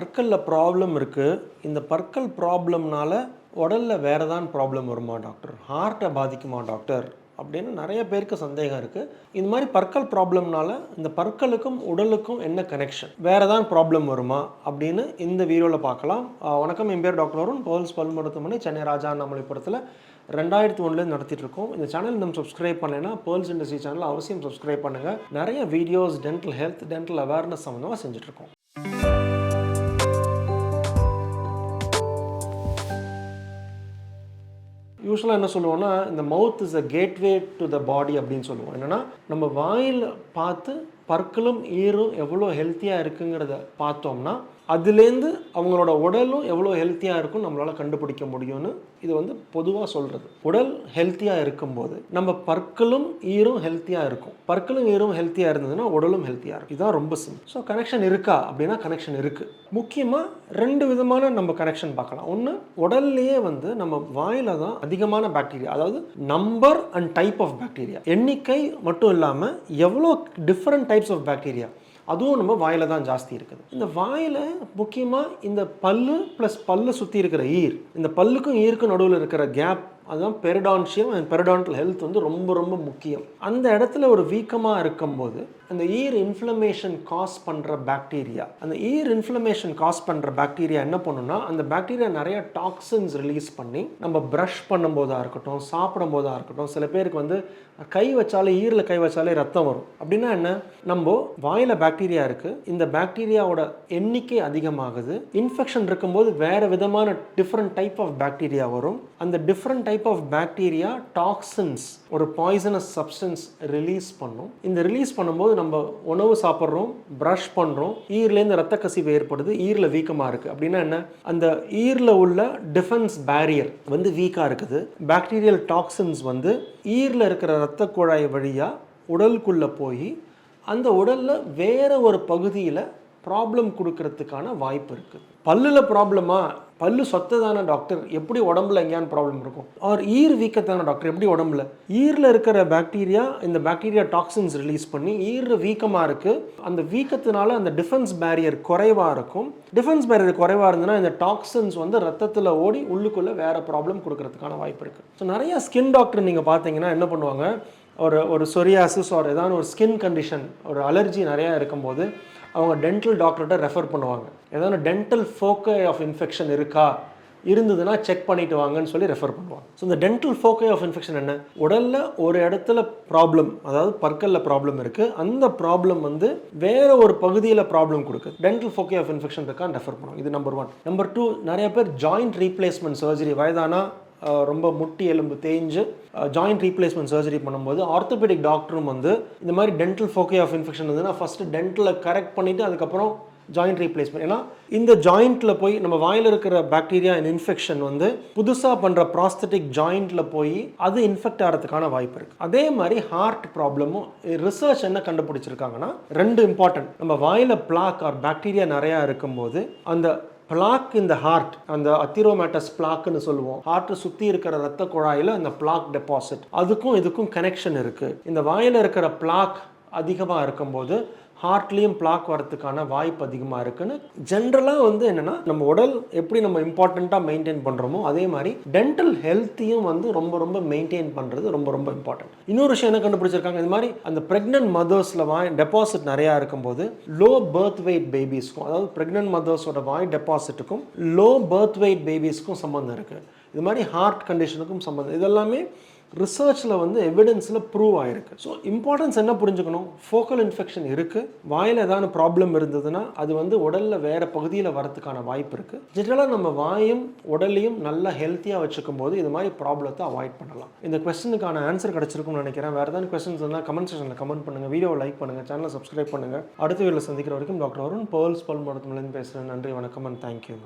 பற்கல்ல problem இருக்குது. இந்த பற்கள் ப்ராப்ளம்னால உடலில் வேறு தான் ப்ராப்ளம் வருமா டாக்டர், ஹார்ட்டை பாதிக்குமா டாக்டர் அப்படின்னு நிறைய பேருக்கு சந்தேகம் இருக்குது. இந்த மாதிரி பற்கள் ப்ராப்ளம்னால இந்த பற்களுக்கும் உடலுக்கும் என்ன கனெக்ஷன், வேறு தான் ப்ராப்ளம் வருமா அப்படின்னு இந்த வீடியோவில் பார்க்கலாம். வணக்கம், என் பேர் டாக்டர் அருண். பேர்ல்ஸ் பல் மருத்துவமனை, சென்னை ராஜா அண்ணாமலைபுரத்தில் 2001 நடத்திட்டு இருக்கோம். இந்த சேனல் நம்ம சப்ஸ்கிரைப் பண்ணலைன்னா பேர்ல்ஸ் இண்டஸ்ட்ரி சேனல் அவசியம் சப்ஸ்கிரைப் பண்ணுங்கள். நிறைய videos dental health, dental awareness சம்மந்தமாக செஞ்சுட்ருக்கோம். யூஸ்வலாக என்ன சொல்லுவோம்னா, இந்த mouth is a gateway to the body அப்படின்னு சொல்லுவோம். என்னென்னா, நம்ம வாயில் பார்த்து பற்களும் ஈரும் எவ்வளோ ஹெல்த்தியாக இருக்குங்கிறத பார்த்தோம்னா அதுலேருந்து அவங்களோட உடலும் எவ்வளோ ஹெல்த்தியாக இருக்கும் நம்மளால் கண்டுபிடிக்க முடியும்னு இது வந்து பொதுவாக சொல்கிறது. உடல் ஹெல்த்தியாக இருக்கும்போது நம்ம பற்களும் ஈரும் ஹெல்த்தியாக இருக்கும். பற்களும் ஈரும் ஹெல்த்தியாக இருந்ததுன்னா உடலும் ஹெல்த்தியாக இருக்கும். இதுதான் ரொம்ப சிம்பிள். ஸோ கனெக்ஷன் இருக்கா அப்படின்னா கனெக்ஷன் இருக்குது. முக்கியமாக 2 விதமான நம்ம கனெக்ஷன் பார்க்கலாம். ஒன்று, உடல்லையே வந்து நம்ம வாயில் தான் அதிகமான பாக்டீரியா, அதாவது number and type of bacteria, எண்ணிக்கை மட்டும் இல்லாமல் எவ்வளோ டிஃப்ரெண்ட் டைப்ஸ் ஆஃப் பாக்டீரியா, அதுவும் நம்ம வாயில் தான் ஜாஸ்தி இருக்குது. இந்த வாயில் முக்கியமாக இந்த பல்லு ப்ளஸ் பல்லு சுற்றி இருக்கிற ஈர், இந்த பல்லுக்கும் ஈருக்கும் நடுவில் இருக்கிற கேப், அதுதான் பெரிடான்ஷியம் அண்ட் பெரிடான்டல் ஹெல்த் வந்து ரொம்ப ரொம்ப முக்கியம். அந்த இடத்துல ஒரு வீக்கமாக இருக்கும்போது அந்த ஈர் இன்ஃப்ளமேஷன் காஸ் பண்ணுற பாக்டீரியா, அந்த ஈர் இன்ஃப்ளமேஷன் காஸ் பண்ணுற பாக்டீரியா என்ன பண்ணுன்னா, அந்த பாக்டீரியா நிறைய டாக்ஸின்ஸ் ரிலீஸ் பண்ணி நம்ம ப்ரஷ் பண்ணும்போதாக இருக்கட்டும், சாப்பிடும் போதாக இருக்கட்டும், சில பேருக்கு வந்து கை வச்சாலே, ஈரில் கை வச்சாலே ரத்தம் வரும். அப்படின்னா என்ன, நம்ம வாயில் பாக்டீரியா இருக்குது, இந்த பாக்டீரியாவோட எண்ணிக்கை அதிகமாகுது. இன்ஃபெக்ஷன் இருக்கும்போது வேறு விதமான டிஃப்ரெண்ட் டைப் ஆஃப் பாக்டீரியா வரும். அந்த different type of bacteria toxins, ஒரு பாய்சனஸ் சப்ஸ்டன்ஸ் ரிலீஸ் பண்ணும். இந்த ரிலீஸ் பண்ணும்போது நம்ம உணவு சாப்பிட்றோம், ப்ரஷ் பண்ணுறோம், ஈர்லேருந்து ரத்த கசிவு ஏற்படுது, ஈரில் வீக்கமாக இருக்குது. அப்படின்னா என்ன, அந்த ஈரில் உள்ள டிஃபென்ஸ் பேரியர் வந்து வீக்காக இருக்குது. பாக்டீரியல் டாக்ஸின்ஸ் வந்து ஈரில் இருக்கிற இரத்த குழாய் வழியாக உடலுக்குள்ளே போய் அந்த உடலில் வேறு ஒரு பகுதியில் ப்ராப்ளம் கொடுக்கறதுக்கான வாய்ப்பு இருக்குது. பல்லில் ப்ராப்ளமா, பல்லு சொத்ததான டாக்டர், எப்படி உடம்புல எங்கேயானு ப்ராப்ளம் இருக்கும்? ஆர் ஈர் வீக்கத்தான டாக்டர், எப்படி உடம்புல? ஈரில் இருக்கிற பாக்டீரியா, இந்த பாக்டீரியா டாக்ஸின்ஸ் ரிலீஸ் பண்ணி ஈர் வீக்கமாக இருக்குது. அந்த வீக்கத்தினால அந்த டிஃபென்ஸ் பேரியர் குறைவாக இருக்கும். டிஃபென்ஸ் பேரியர் குறைவாக இருந்ததுன்னா இந்த டாக்ஸின்ஸ் வந்து ரத்தத்தில் ஓடி உள்ளுக்குள்ளே வேறு ப்ராப்ளம் கொடுக்கறதுக்கான வாய்ப்பு இருக்குது. ஸோ நிறைய ஸ்கின் டாக்டர் நீங்கள் பார்த்தீங்கன்னா என்ன பண்ணுவாங்க, ஒரு சொரியாசிஸ் ஒரு ஏதாவது ஒரு ஸ்கின் கண்டிஷன், ஒரு அலர்ஜி நிறையா இருக்கும்போது அவங்க டென்டல் டாக்டர்கிட்ட ரெஃபர் பண்ணுவாங்க. ஏதாவது டென்டல் ஃபோக்கை ஆஃப் இன்ஃபெக்ஷன் இருக்கா, இருந்ததுன்னா செக் பண்ணிட்டு வாங்கன்னு சொல்லி ரெஃபர் பண்ணுவாங்க. ஸோ இந்த டென்டல் ஃபோக்கை ஆஃப் இன்ஃபெக்ஷன் என்ன, உடலில் ஒரு இடத்துல ப்ராப்ளம், அதாவது பற்களில் ப்ராப்ளம் இருக்குது, அந்த ப்ராப்ளம் வந்து வேறு ஒரு பகுதியில் ப்ராப்ளம் கொடுக்குது. டென்டல் ஃபோக்கை ஆஃப் இன்ஃபெக்ஷன் இருக்கான்னு ரெஃபர் பண்ணுவாங்க. இது நம்பர் 1. நம்பர் 2, நிறைய பேர் ஜாயிண்ட் ரீப்ளேஸ்மெண்ட் சர்ஜரி, வயதானா ரொம்ப முட்டி எலும்பு தேஞ்சு ஜாயிண்ட் ரீப்ளேஸ்மெண்ட் சர்ஜரி பண்ணும்போது ஆர்த்தோபெடிக் டாக்டரும் வந்து இந்த மாதிரி டென்டல் ஃபோக்கை ஆஃப் இன்ஃபெக்ஷன் இருந்ததுன்னா ஃபஸ்ட்டு டென்டலை கரெக்ட் பண்ணிவிட்டு அதுக்கப்புறம் ஜாயிண்ட் ரீப்ளேஸ்மெண்ட். ஏன்னா இந்த ஜாயிண்ட்டில் போய் நம்ம வாயில் இருக்கிற பாக்டீரியா அண்ட் இன்ஃபெக்ஷன் வந்து புதுசாக பண்ணுற ப்ராஸ்தட்டிக் ஜாயிண்ட்டில் போய் அது இன்ஃபெக்ட் ஆகிறதுக்கான வாய்ப்பு இருக்குது. அதே மாதிரி ஹார்ட் ப்ராப்ளமும் ரிசர்ச் என்ன கண்டுபிடிச்சிருக்காங்கன்னா, 2 இம்பார்ட்டன்ட். நம்ம வாயில் பிளாக் ஆர் பாக்டீரியா நிறையா இருக்கும்போது அந்த பிளாக் இந்த ஹார்ட், அந்த அத்திரோமேட்டஸ் பிளாக்னு சொல்லுவோம், ஹார்ட்டை சுற்றி இருக்கிற ரத்த குழாயில் அந்த பிளாக் டெபாசிட், அதுக்கும் இதுக்கும் கனெக்ஷன் இருக்குது. இந்த வாயில் இருக்கிற பிளாக் அதிகமாக இருக்கும்போது ஹார்ட்லேயும் பிளாக் வரதுக்கான வாய்ப்பு அதிகமாக இருக்குன்னு ஜென்ரலாக வந்து என்னென்னா, நம்ம உடல் எப்படி நம்ம இம்பார்ட்டண்ட்டாக மெயின்டைன் பண்ணுறோமோ அதே மாதிரி டென்டல் ஹெல்த்தையும் வந்து ரொம்ப ரொம்ப மெயின்டைன் பண்ணுறது ரொம்ப ரொம்ப இம்பார்ட்டன்ட். இன்னொரு விஷயம் என்ன கண்டுபிடிச்சிருக்காங்க, இந்த மாதிரி அந்த ப்ரெக்னென்ட் மதர்ஸில் வாய் டெபாசிட் நிறையா இருக்கும்போது லோ பர்த் வெயிட் பேபிஸ்க்கும், அதாவது ப்ரெக்னென்ட் மதர்ஸோட வாய் டெபாசிட்டுக்கும் லோ பர்த் வெயிட் பேபிஸ்க்கும் சம்மந்தம் இருக்குது. இது மாதிரி ஹார்ட் கண்டிஷனுக்கும் சம்மந்தம். இதெல்லாமே ரிசர்ச்சில் வந்து எவிடன்ஸில் ப்ரூவ் ஆகிருக்கு. ஸோ இம்பார்ட்டன்ஸ் என்ன புரிஞ்சுக்கணும், ஃபோக்கல் இன்ஃபெக்ஷன் இருக்குது, வாயில் ஏதாவது ப்ராப்ளம் இருந்ததுன்னா அது வந்து உடலில் வேறு பகுதியில் வரதுக்கான வாய்ப்பு இருக்குது. ஜென்ரலாக நம்ம வாயும் உடலையும் நல்லா ஹெல்த்தியாக வச்சுக்கும் போது இது மாதிரி ப்ராப்ளத்தை அவாய்ட் பண்ணலாம். இந்த கொஸ்டினுக்கான ஆன்சர் கிடச்சிருக்கும்னு நினைக்கிறேன். வேறு ஏதாவது கொஸ்டின்ஸ் இருந்தால் கமெண்ட் செக்ஷனில் கமெண்ட் பண்ணுங்கள், வீடியோவை லைக் பண்ணுங்கள், சேனலை சப்ஸ்கிரைப் பண்ணுங்கள். அடுத்த வீடியோவில் சந்திக்கிற வரைக்கும் டாக்டர் அருண், பேர்ல்ஸ் பல் மருத்துவமனையிலேருந்து பேசுகிறேன். நன்றி, வணக்கம் அண்ட் தேங்க்யூ.